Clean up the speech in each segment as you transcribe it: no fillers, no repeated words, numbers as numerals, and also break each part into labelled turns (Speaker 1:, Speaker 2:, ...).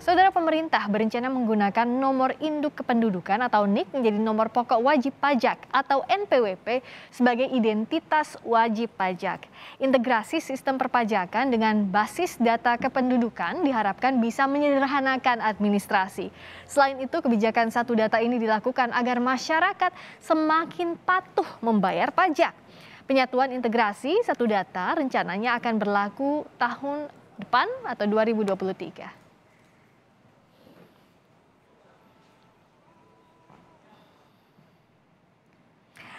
Speaker 1: Saudara, pemerintah berencana menggunakan nomor induk kependudukan atau NIK menjadi nomor pokok wajib pajak atau NPWP sebagai identitas wajib pajak. Integrasi sistem perpajakan dengan basis data kependudukan diharapkan bisa menyederhanakan administrasi. Selain itu, kebijakan satu data ini dilakukan agar masyarakat semakin patuh membayar pajak. Penyatuan integrasi satu data rencananya akan berlaku tahun depan atau 2023.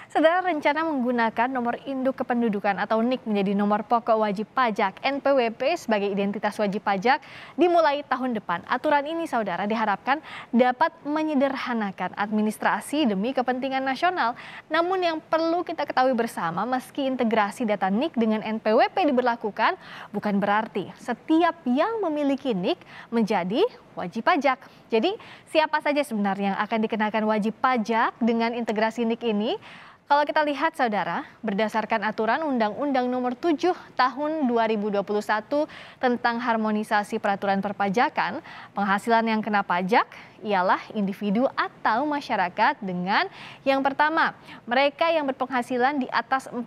Speaker 1: Saudara, rencana menggunakan nomor induk kependudukan atau NIK menjadi nomor pokok wajib pajak NPWP sebagai identitas wajib pajak dimulai tahun depan. Aturan ini, saudara, diharapkan dapat menyederhanakan administrasi demi kepentingan nasional. Namun yang perlu kita ketahui bersama, meski integrasi data NIK dengan NPWP diberlakukan, bukan berarti setiap yang memiliki NIK menjadi wajib pajak. Jadi, siapa saja sebenarnya yang akan dikenakan wajib pajak dengan integrasi NIK ini? Kalau kita lihat, saudara, berdasarkan aturan Undang-Undang Nomor 7 Tahun 2021 tentang harmonisasi peraturan perpajakan, penghasilan yang kena pajak ialah individu atau masyarakat dengan yang pertama, mereka yang berpenghasilan di atas 4,5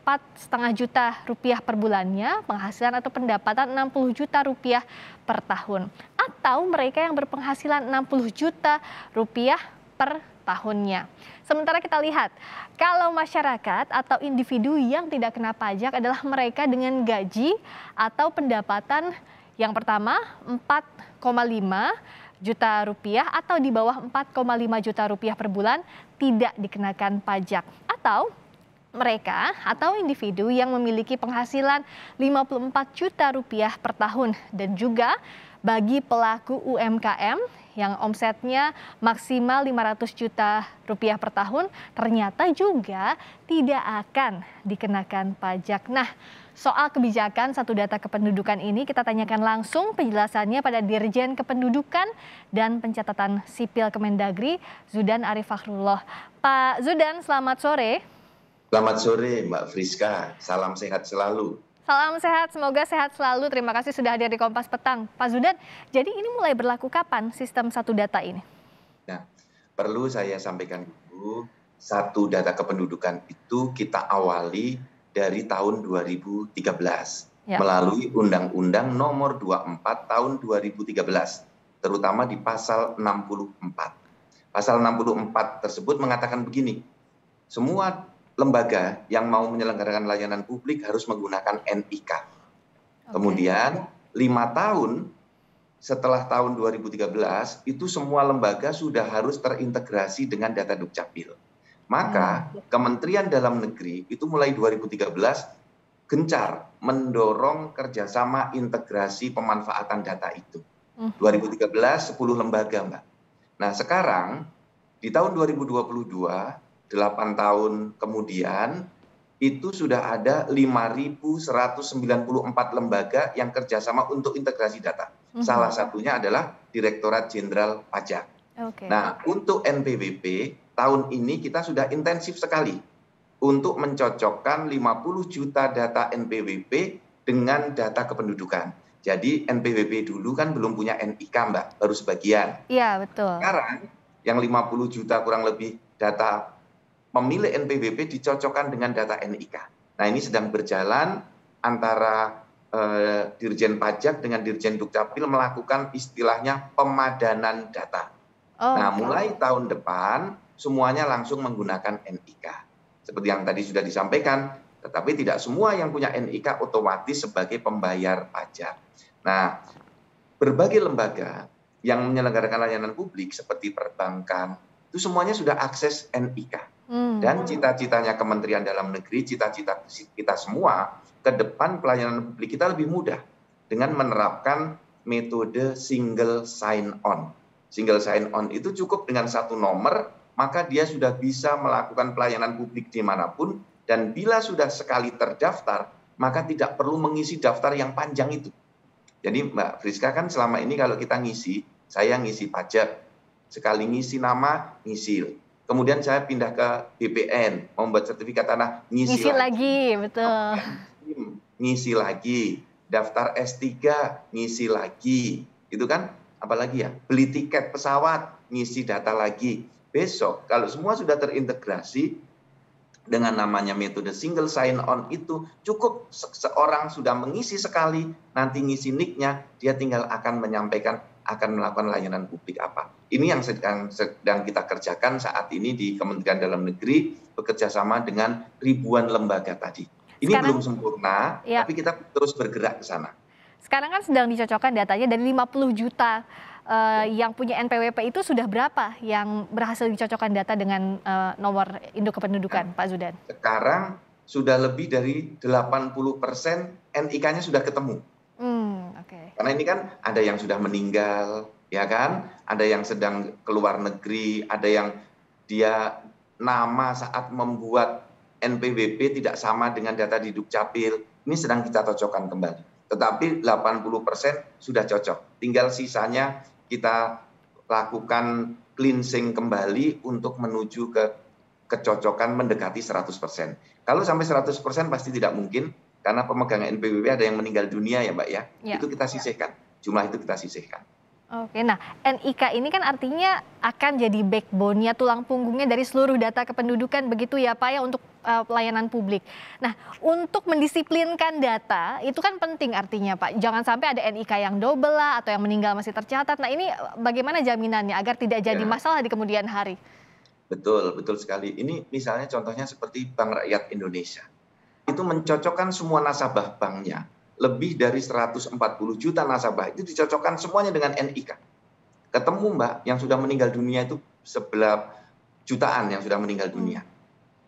Speaker 1: juta rupiah per bulannya, penghasilan atau pendapatan 60 juta rupiah per tahun, atau mereka yang berpenghasilan 60 juta rupiah per tahunnya. Sementara kita lihat, kalau masyarakat atau individu yang tidak kena pajak adalah mereka dengan gaji atau pendapatan yang pertama 4,5 juta rupiah atau di bawah 4,5 juta rupiah per bulan tidak dikenakan pajak, atau mereka atau individu yang memiliki penghasilan 54 juta rupiah per tahun, dan juga bagi pelaku UMKM yang omsetnya maksimal 500 juta rupiah per tahun ternyata juga tidak akan dikenakan pajak. Nah, soal kebijakan satu data kependudukan ini kita tanyakan langsung penjelasannya pada Dirjen Kependudukan dan Pencatatan Sipil Kemendagri, Zudan Arif Fakhrullah. Pak Zudan, selamat sore.
Speaker 2: Selamat sore Mbak Friska, salam sehat selalu.
Speaker 1: Salam sehat, semoga sehat selalu. Terima kasih sudah hadir di Kompas Petang. Pak Zudan, jadi ini mulai berlaku kapan sistem satu data ini?
Speaker 2: Nah, perlu saya sampaikan dulu, satu data kependudukan itu kita awali dari tahun 2013 melalui Undang-Undang Nomor 24 Tahun 2013, terutama di pasal 64. Pasal 64 tersebut mengatakan begini, semua lembaga yang mau menyelenggarakan layanan publik harus menggunakan NIK. Kemudian 5 tahun setelah tahun 2013 itu semua lembaga sudah harus terintegrasi dengan data Dukcapil. Maka Kementerian Dalam Negeri itu mulai 2013 gencar mendorong kerjasama integrasi pemanfaatan data itu. 2013 10 lembaga, Mbak. Nah, sekarang di tahun 2022 8 tahun kemudian itu sudah ada 5.194 lembaga yang kerjasama untuk integrasi data. Salah satunya adalah Direktorat Jenderal Pajak. Nah, untuk NPWP tahun ini kita sudah intensif sekali untuk mencocokkan 50 juta data NPWP dengan data kependudukan. Jadi NPWP dulu kan belum punya NIK, Mbak, baru sebagian.
Speaker 1: Iya, betul.
Speaker 2: Sekarang yang 50 juta kurang lebih data pemilik NPWP dicocokkan dengan data NIK. Nah, ini sedang berjalan antara Dirjen Pajak dengan Dirjen Dukcapil melakukan istilahnya pemadanan data. Nah, mulai tahun depan semuanya langsung menggunakan NIK. Seperti yang tadi sudah disampaikan, tetapi tidak semua yang punya NIK otomatis sebagai pembayar pajak. Nah, berbagai lembaga yang menyelenggarakan layanan publik seperti perbankan, itu semuanya sudah akses NIK. Dan cita-citanya Kementerian Dalam Negeri, cita-cita kita semua, ke depan pelayanan publik kita lebih mudah dengan menerapkan metode single sign-on. Single sign-on itu cukup dengan satu nomor, maka dia sudah bisa melakukan pelayanan publik dimanapun, dan bila sudah sekali terdaftar, maka tidak perlu mengisi daftar yang panjang itu. Jadi Mbak Friska kan selama ini kalau kita ngisi, saya ngisi pajak, sekali ngisi nama, ngisi. Kemudian saya pindah ke BPN, membuat sertifikat tanah, ngisi
Speaker 1: lagi, betul.
Speaker 2: Ngisi lagi, daftar S3, ngisi lagi, itu kan apalagi ya, beli tiket pesawat, ngisi data lagi. Besok kalau semua sudah terintegrasi dengan namanya metode single sign on itu, cukup seorang sudah mengisi sekali, nanti ngisi nick-nya, dia tinggal akan menyampaikan akan melakukan layanan publik apa. Ini yang sedang kita kerjakan saat ini di Kementerian Dalam Negeri bekerja sama dengan ribuan lembaga tadi. Ini
Speaker 1: Sekarang,
Speaker 2: belum sempurna,
Speaker 1: ya,
Speaker 2: tapi kita terus bergerak ke sana.
Speaker 1: Sekarang kan sedang dicocokkan datanya dari 50 juta yang punya NPWP itu sudah berapa yang berhasil dicocokkan data dengan nomor induk kependudukan, Pak Zudan?
Speaker 2: Sekarang sudah lebih dari 80% NIK-nya sudah ketemu.
Speaker 1: Okay.
Speaker 2: Karena ini kan ada yang sudah meninggal, ya kan? Ada yang sedang keluar negeri, ada yang dia nama saat membuat NPWP tidak sama dengan data di Dukcapil. Ini sedang kita cocokkan kembali. Tetapi 80% sudah cocok. Tinggal sisanya kita lakukan cleansing kembali untuk menuju ke kecocokan mendekati 100%. Kalau sampai 100% pasti tidak mungkin, karena pemegang NPWP ada yang meninggal dunia ya Mbak ya. Itu kita sisihkan, jumlah itu kita sisihkan.
Speaker 1: Oke, nah NIK ini kan artinya akan jadi backbone-nya, tulang punggungnya dari seluruh data kependudukan begitu ya Pak ya untuk pelayanan publik. Nah untuk mendisiplinkan data itu kan penting artinya Pak. Jangan sampai ada NIK yang double lah atau yang meninggal masih tercatat. Nah ini bagaimana jaminannya agar tidak jadi masalah di kemudian hari?
Speaker 2: Betul, betul sekali. Ini misalnya contohnya seperti Bank Rakyat Indonesia. Itu mencocokkan semua nasabah banknya. Lebih dari 140 juta nasabah itu dicocokkan semuanya dengan NIK. Ketemu Mbak, yang sudah meninggal dunia itu 11 jutaan yang sudah meninggal dunia.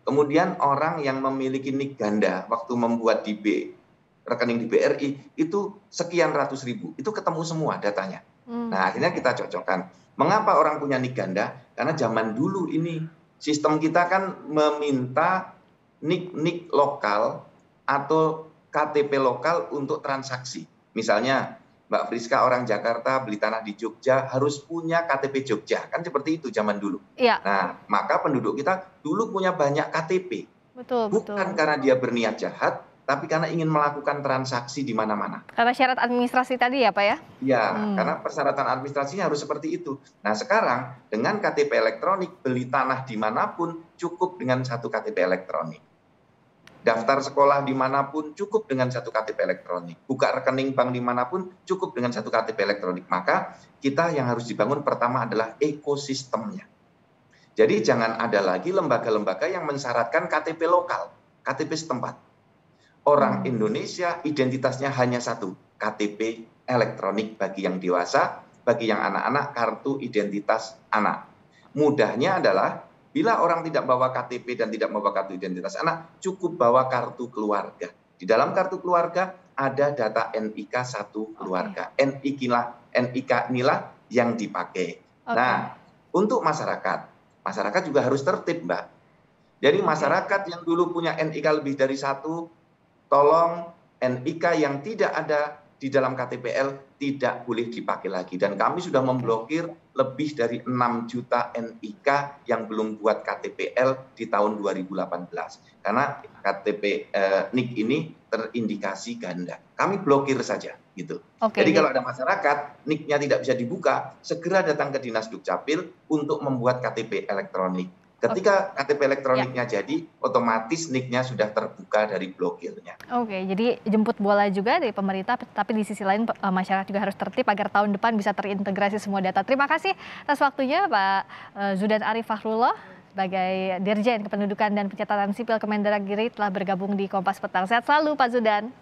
Speaker 2: Kemudian orang yang memiliki NIK ganda waktu membuat rekening di BRI itu sekian ratus ribu. Itu ketemu semua datanya. Nah akhirnya kita cocokkan. Mengapa orang punya NIK ganda? Karena zaman dulu ini sistem kita kan meminta NIK lokal atau KTP lokal untuk transaksi. Misalnya Mbak Friska orang Jakarta beli tanah di Jogja harus punya KTP Jogja. Kan seperti itu zaman dulu.
Speaker 1: Iya.
Speaker 2: Nah, maka penduduk kita dulu punya banyak KTP. Bukan karena dia berniat jahat, tapi karena ingin melakukan transaksi di mana-mana.
Speaker 1: Karena syarat administrasi tadi ya Pak ya?
Speaker 2: Iya, karena persyaratan administrasinya harus seperti itu. Nah sekarang dengan KTP elektronik beli tanah dimanapun cukup dengan satu KTP elektronik. Daftar sekolah dimanapun cukup dengan satu KTP elektronik. Buka rekening bank dimanapun cukup dengan satu KTP elektronik. Maka kita yang harus dibangun pertama adalah ekosistemnya. Jadi jangan ada lagi lembaga-lembaga yang mensyaratkan KTP lokal, KTP setempat. Orang Indonesia identitasnya hanya satu, KTP elektronik bagi yang dewasa, bagi yang anak-anak kartu identitas anak. Mudahnya adalah bila orang tidak bawa KTP dan tidak membawa kartu identitas anak, cukup bawa kartu keluarga. Di dalam kartu keluarga ada data NIK satu keluarga. NIK inilah yang dipakai. Nah, untuk masyarakat juga harus tertib, Mbak. Jadi masyarakat yang dulu punya NIK lebih dari satu, tolong NIK yang tidak ada di dalam KTPL tidak boleh dipakai lagi. Dan kami sudah memblokir lebih dari 6 juta NIK yang belum buat KTPL di tahun 2018. Karena KTP NIK ini terindikasi ganda. Kami blokir saja gitu. Jadi kalau ada masyarakat NIK-nya tidak bisa dibuka, segera datang ke Dinas Dukcapil untuk membuat KTP elektronik. Ketika KTP elektroniknya jadi, otomatis NIK-nya sudah terbuka dari blokirnya.
Speaker 1: Jadi jemput bola juga dari pemerintah, tapi di sisi lain masyarakat juga harus tertib agar tahun depan bisa terintegrasi semua data. Terima kasih atas waktunya Pak Zudan Arif Fahrullah sebagai Dirjen Kependudukan dan Pencatatan Sipil Kemendagri telah bergabung di Kompas Petang. Sehat selalu Pak Zudan.